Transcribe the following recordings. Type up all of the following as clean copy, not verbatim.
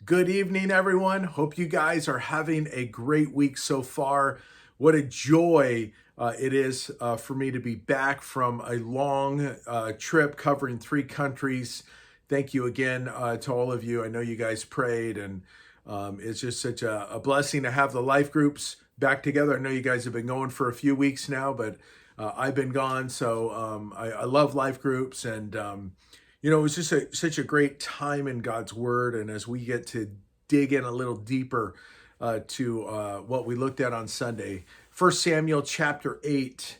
Good evening, everyone. Hope you guys are having a great week so far. What a joy it is for me to be back from a long trip covering 3 countries. Thank you again to all of you. I know you guys prayed, and it's just such a blessing to have the life groups back together. I know you guys have been going for a few weeks now, but I've been gone. So I love life groups, and it was just such a great time in God's Word. And as we get to dig in a little deeper to what we looked at on Sunday, First Samuel chapter 8,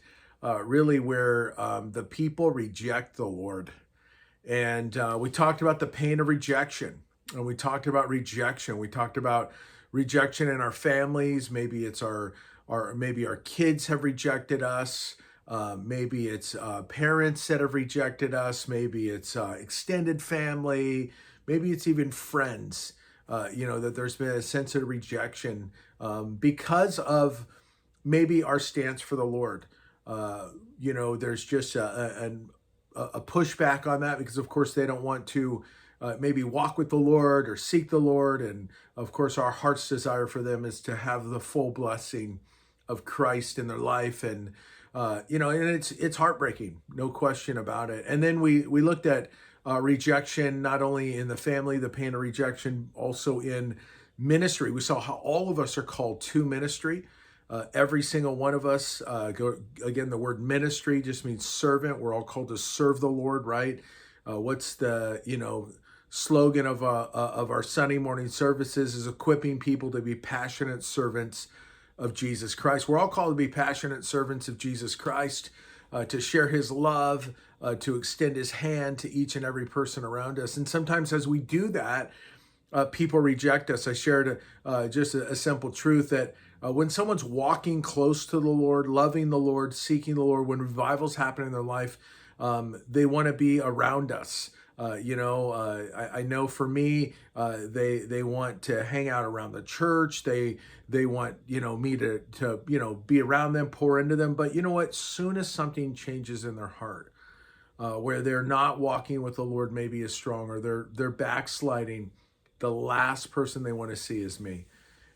really where the people reject the Lord. And we talked about the pain of rejection. And we talked about rejection. We talked about rejection in our families. Maybe it's maybe our kids have rejected us. Maybe it's parents that have rejected us. Maybe it's extended family. Maybe it's even friends. That there's been a sense of rejection because of maybe our stance for the Lord. There's just a pushback on that because, of course, they don't want to maybe walk with the Lord or seek the Lord. And, of course, our heart's desire for them is to have the full blessing of Christ in their life. And it's heartbreaking, no question about it. And then we looked at rejection, not only in the family, the pain of rejection, also in ministry. We saw how all of us are called to ministry. Every single one of us, again, the word ministry just means servant. We're all called to serve the Lord, right? What's the, slogan of our Sunday morning services is equipping people to be passionate servants of Jesus Christ. We're all called to be passionate servants of Jesus Christ, to share his love, to extend his hand to each and every person around us. And sometimes as we do that, people reject us. I shared just a simple truth that when someone's walking close to the Lord, loving the Lord, seeking the Lord, when revivals happen in their life, they want to be around us. I know for me, they want to hang out around the church. They want, me to be around them, pour into them. But you know what? Soon as something changes in their heart, where they're not walking with the Lord maybe as strong, or they're backsliding, the last person they want to see is me.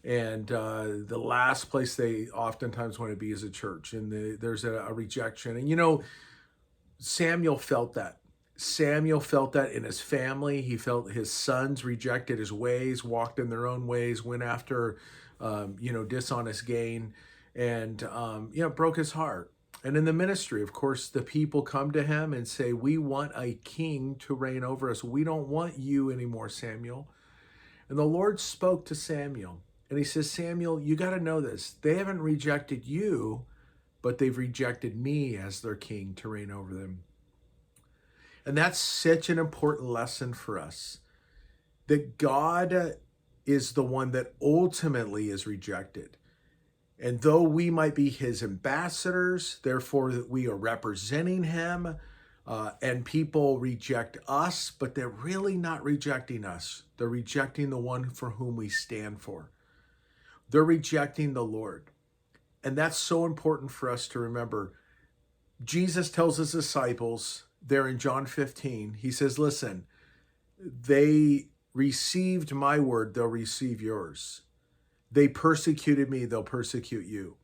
And the last place they oftentimes want to be is a church. And there's a rejection. And, Samuel felt that. Samuel felt that in his family. He felt his sons rejected his ways, walked in their own ways, went after, dishonest gain, and, broke his heart. And in the ministry, of course, the people come to him and say, we want a king to reign over us. We don't want you anymore, Samuel. And the Lord spoke to Samuel. And he says, Samuel, you got to know this. They haven't rejected you, but they've rejected me as their king to reign over them. And that's such an important lesson for us, that God is the one that ultimately is rejected. And though we might be his ambassadors, therefore that we are representing him, and people reject us, but they're really not rejecting us. They're rejecting the one for whom we stand for. They're rejecting the Lord. And that's so important for us to remember. Jesus tells his disciples there in John 15, he says, listen, they received my word, they'll receive yours. They persecuted me, they'll persecute you,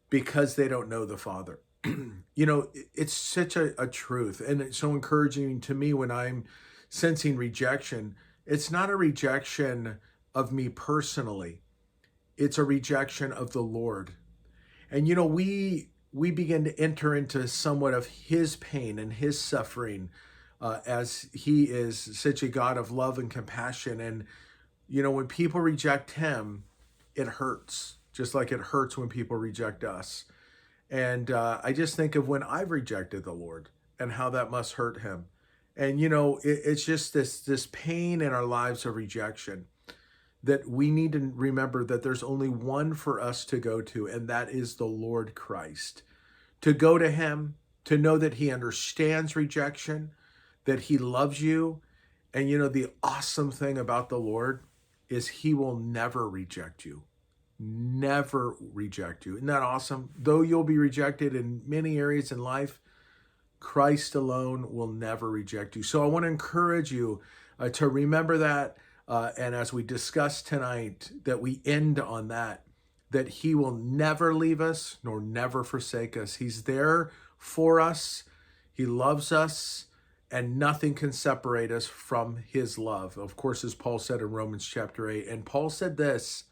because they don't know the Father. It's such a truth, and it's so encouraging to me when I'm sensing rejection. It's not a rejection of me personally. It's a rejection of the Lord. And we begin to enter into somewhat of his pain and his suffering, as he is such a God of love and compassion. And, when people reject him, it hurts, just like it hurts when people reject us. And I just think of when I've rejected the Lord and how that must hurt him. And, it's just this pain in our lives of rejection, that we need to remember that there's only one for us to go to, and that is the Lord Christ. To go to him, to know that he understands rejection, that he loves you. And the awesome thing about the Lord is he will never reject you. Never reject you. Isn't that awesome? Though you'll be rejected in many areas in life, Christ alone will never reject you. So I want to encourage you to remember that. And as we discuss tonight, that we end on that he will never leave us nor never forsake us. He's there for us. He loves us, and nothing can separate us from his love. Of course, as Paul said in Romans chapter 8. And Paul said this,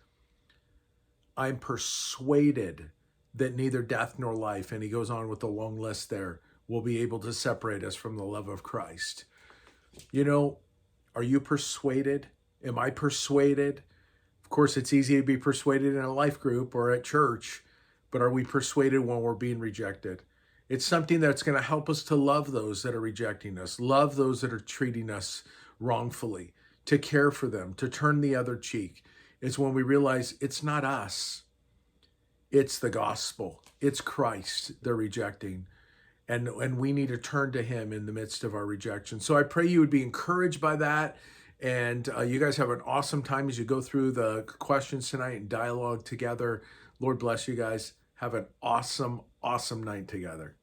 I'm persuaded that neither death nor life, and he goes on with a long list there, will be able to separate us from the love of Christ. You know, are you persuaded? Am I persuaded? Of course, it's easy to be persuaded in a life group or at church, but are we persuaded when we're being rejected? It's something that's going to help us to love those that are rejecting us, love those that are treating us wrongfully, to care for them, to turn the other cheek. It's when we realize it's not us, it's the gospel, it's Christ they're rejecting. And we need to turn to him in the midst of our rejection. So I pray you would be encouraged by that. And you guys have an awesome time as you go through the questions tonight and dialogue together. Lord bless you guys. Have an awesome, awesome night together.